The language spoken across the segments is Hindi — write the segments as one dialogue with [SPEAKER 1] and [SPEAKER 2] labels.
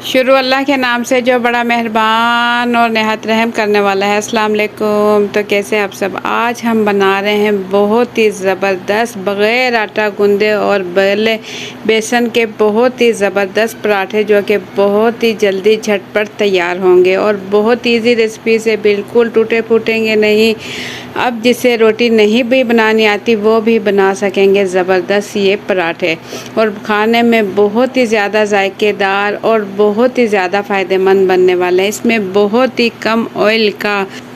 [SPEAKER 1] शुरू अल्लाह के नाम से जो बड़ा मेहरबान और नहायत रहम करने वाला है। अस्सलाम वालेकुम। तो कैसे आप सब। आज हम बना रहे हैं बहुत ही ज़बरदस्त बग़ैर आटा गूंदे और बेले बेसन के बहुत ही ज़बरदस्त पराठे, जो कि बहुत ही जल्दी झटपट तैयार होंगे और बहुत ईजी रेसिपी से, बिल्कुल टूटे फूटेंगे नहीं। अब जिसे रोटी नहीं भी बनानी आती वो भी बना सकेंगे ज़बरदस्त ये पराठे, और खाने में बहुत ही ज़्यादा जायकेदार और बहुत ही ज़्यादा फ़ायदेमंद बनने वाले हैं। इसमें बहुत ही कम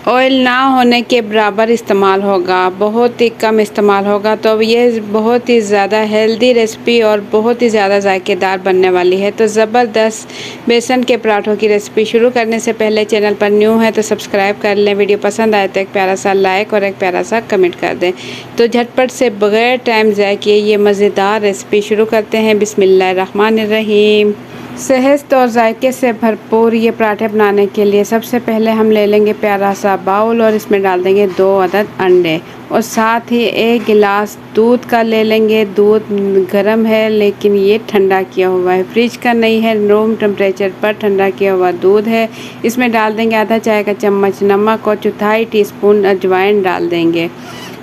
[SPEAKER 1] ऑयल ना होने के बराबर इस्तेमाल होगा, बहुत ही कम इस्तेमाल होगा। तो अब ये बहुत ही ज़्यादा हेल्दी रेसिपी और बहुत ही ज़्यादा जायकेदार बनने वाली है। तो ज़बरदस्त बेसन के पराठों की रेसिपी शुरू करने से पहले चैनल पर न्यू है तो सब्सक्राइब कर लें। वीडियो पसंद आए तो एक प्यारा सा लाइक और एक प्यारा सा कमेंट कर दें। तो झटपट से बग़ैर टाइम ज़ाय किए ये मज़ेदार रेसिपी शुरू करते हैं। बिस्मिल्लाहिर्रहमानिर्रहीम। सेहत और जायके से भरपूर ये पराठे बनाने के लिए सबसे पहले हम ले लेंगे प्यारा सा बाउल और इसमें डाल देंगे 2 अदद अंडे और साथ ही 1 गिलास दूध का ले लेंगे। दूध गर्म है लेकिन ये ठंडा किया हुआ है, फ्रिज का नहीं है, रूम टेम्परेचर पर ठंडा किया हुआ दूध है। इसमें डाल देंगे आधा चाय का चम्मच नमक और 1/4 टीस्पून अजवाइन डाल देंगे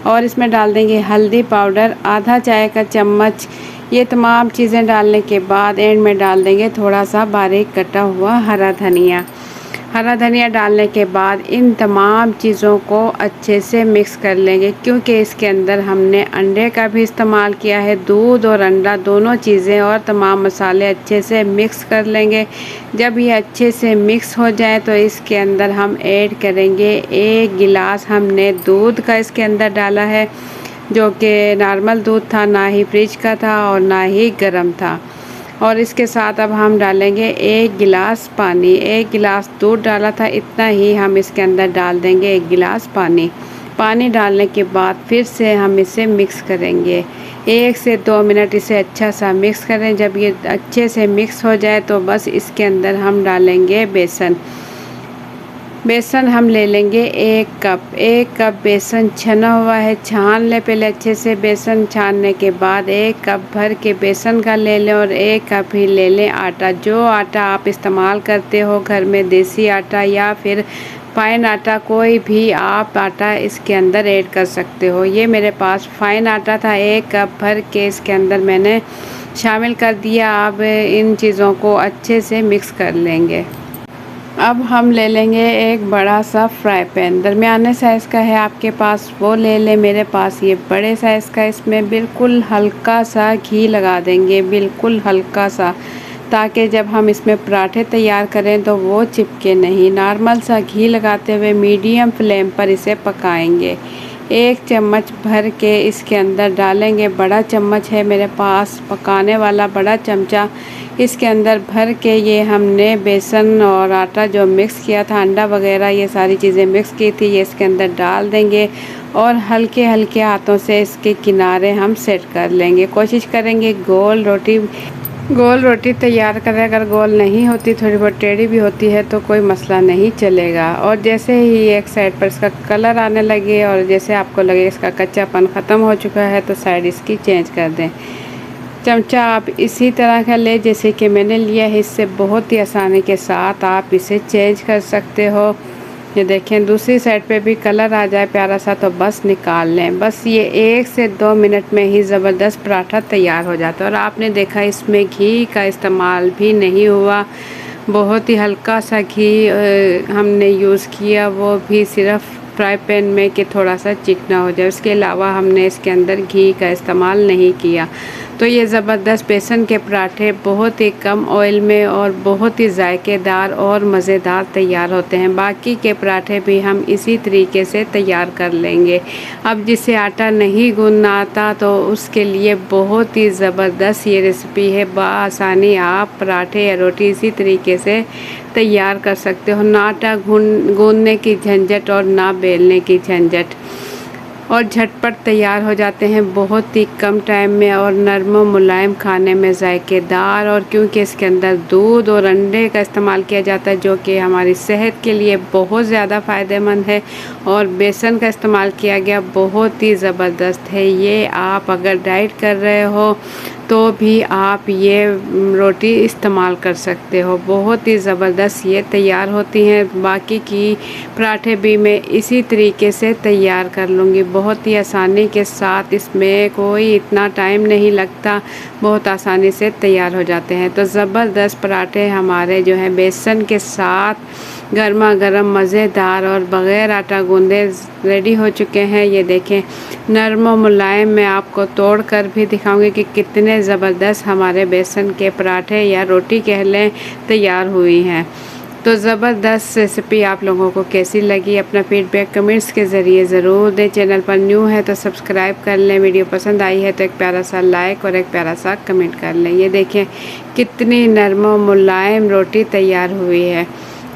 [SPEAKER 1] और इसमें डाल देंगे हल्दी पाउडर आधा चाय का चम्मच। ये तमाम चीज़ें डालने के बाद एंड में डाल देंगे थोड़ा सा बारीक कटा हुआ हरा धनिया डालने के बाद इन तमाम चीज़ों को अच्छे से मिक्स कर लेंगे, क्योंकि इसके अंदर हमने अंडे का भी इस्तेमाल किया है। दूध और अंडा दोनों चीज़ें और तमाम मसाले अच्छे से मिक्स कर लेंगे। जब ये अच्छे से मिक्स हो जाए तो इसके अंदर हम ऐड करेंगे 1 गिलास हमने दूध का इसके अंदर डाला है, जो कि नॉर्मल दूध था, ना ही फ्रिज का था और ना ही गर्म था। और इसके साथ अब हम डालेंगे 1 गिलास पानी। 1 गिलास दूध डाला था, इतना ही हम इसके अंदर डाल देंगे 1 गिलास पानी डालने के बाद फिर से हम इसे मिक्स करेंगे। 1 से 2 मिनट इसे अच्छा सा मिक्स करें। जब ये अच्छे से मिक्स हो जाए तो बस इसके अंदर हम डालेंगे बेसन हम ले लेंगे 1 कप बेसन छना हुआ है, छान ले पहले अच्छे से। बेसन छानने के बाद 1 कप भर के बेसन का ले लें और 1 कप ही ले लें आटा। जो आटा आप इस्तेमाल करते हो घर में, देसी आटा या फिर फाइन आटा, कोई भी आप आटा इसके अंदर ऐड कर सकते हो। ये मेरे पास फाइन आटा था, 1 कप भर के इसके अंदर मैंने शामिल कर दिया। अब इन चीज़ों को अच्छे से मिक्स कर लेंगे। अब हम ले लेंगे एक बड़ा सा फ्राई पैन, दरमियाने साइज़ का है आपके पास वो ले लें। मेरे पास ये बड़े साइज़ का, इसमें बिल्कुल हल्का सा घी लगा देंगे, बिल्कुल हल्का सा, ताकि जब हम इसमें पराठे तैयार करें तो वो चिपके नहीं। नॉर्मल सा घी लगाते हुए मीडियम फ्लेम पर इसे पकाएंगे। 1 चम्मच भर के इसके अंदर डालेंगे, बड़ा चम्मच है मेरे पास पकाने वाला बड़ा चमचा। इसके अंदर भर के ये हमने बेसन और आटा जो मिक्स किया था, अंडा वगैरह ये सारी चीज़ें मिक्स की थी, ये इसके अंदर डाल देंगे और हल्के हल्के हाथों से इसके किनारे हम सेट कर लेंगे। कोशिश करेंगे गोल रोटी तैयार करें। अगर गोल नहीं होती, थोड़ी बहुत टेढ़ी भी होती है तो कोई मसला नहीं चलेगा। और जैसे ही एक साइड पर इसका कलर आने लगे और जैसे आपको लगे इसका कच्चापन ख़त्म हो चुका है तो साइड इसकी चेंज कर दें। चमचा आप इसी तरह का ले जैसे कि मैंने लिया है, इससे बहुत ही आसानी के साथ आप इसे चेंज कर सकते हो। ये देखें दूसरी साइड पे भी कलर आ जाए प्यारा सा तो बस निकाल लें। बस ये 1 से 2 मिनट में ही ज़बरदस्त पराठा तैयार हो जाता है। और आपने देखा इसमें घी का इस्तेमाल भी नहीं हुआ, बहुत ही हल्का सा घी हमने यूज़ किया, वो भी सिर्फ फ्राई पैन में कि थोड़ा सा चिकना हो जाए। उसके अलावा हमने इसके अंदर घी का इस्तेमाल नहीं किया। तो ये ज़बरदस्त बेसन के पराठे बहुत ही कम ऑयल में और बहुत ही जायकेदार और मज़ेदार तैयार होते हैं। बाकी के पराठे भी हम इसी तरीके से तैयार कर लेंगे। अब जिसे आटा नहीं गूंदना आता तो उसके लिए बहुत ही ज़बरदस्त ये रेसिपी है। बआसानी आप पराठे या रोटी इसी तरीके से तैयार कर सकते हो, ना आटा गूंदने की झंझट और ना बेलने की झंझट, और झटपट तैयार हो जाते हैं बहुत ही कम टाइम में और नरम मुलायम, खाने में जायकेदार। और क्योंकि इसके अंदर दूध और अंडे का इस्तेमाल किया जाता है जो कि हमारी सेहत के लिए बहुत ज़्यादा फ़ायदेमंद है, और बेसन का इस्तेमाल किया गया बहुत ही ज़बरदस्त है। ये आप अगर डाइट कर रहे हो तो भी आप ये रोटी इस्तेमाल कर सकते हो। बहुत ही ज़बरदस्त ये तैयार होती हैं। बाकी की पराठे भी मैं इसी तरीके से तैयार कर लूँगी, बहुत ही आसानी के साथ। इसमें कोई इतना टाइम नहीं लगता, बहुत आसानी से तैयार हो जाते हैं। तो ज़बरदस्त पराठे हमारे जो हैं बेसन के साथ गर्मा गर्म मज़ेदार और बग़ैर आटा गूँधे रेडी हो चुके हैं। ये देखें, नरम और मुलायम। मैं आपको तोड़ कर भी दिखाऊंगी कि कितने ज़बरदस्त हमारे बेसन के पराठे या रोटी कह लें तैयार हुई हैं। तो ज़बरदस्त रेसिपी आप लोगों को कैसी लगी, अपना फीडबैक कमेंट्स के ज़रिए ज़रूर दें। चैनल पर न्यू है तो सब्सक्राइब कर लें, वीडियो पसंद आई है तो एक प्यारा सा लाइक और एक प्यारा सा कमेंट कर लें। ये देखें कितनी नरम और मुलायम रोटी तैयार हुई है।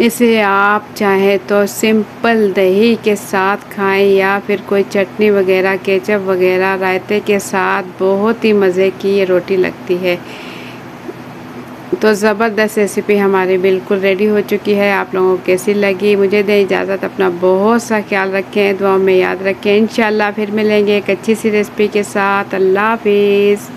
[SPEAKER 1] इसे आप चाहें तो सिंपल दही के साथ खाएं या फिर कोई चटनी वगैरह, केचप वगैरह, रायते के साथ बहुत ही मज़े की ये रोटी लगती है। तो ज़बरदस्त रेसिपी हमारी बिल्कुल रेडी हो चुकी है। आप लोगों को कैसी लगी मुझे दें इजाज़त। अपना बहुत सा ख्याल रखें, दुआ में याद रखें। इंशाल्लाह फिर मिलेंगे एक अच्छी सी रेसिपी के साथ। अल्लाह हाफिज़।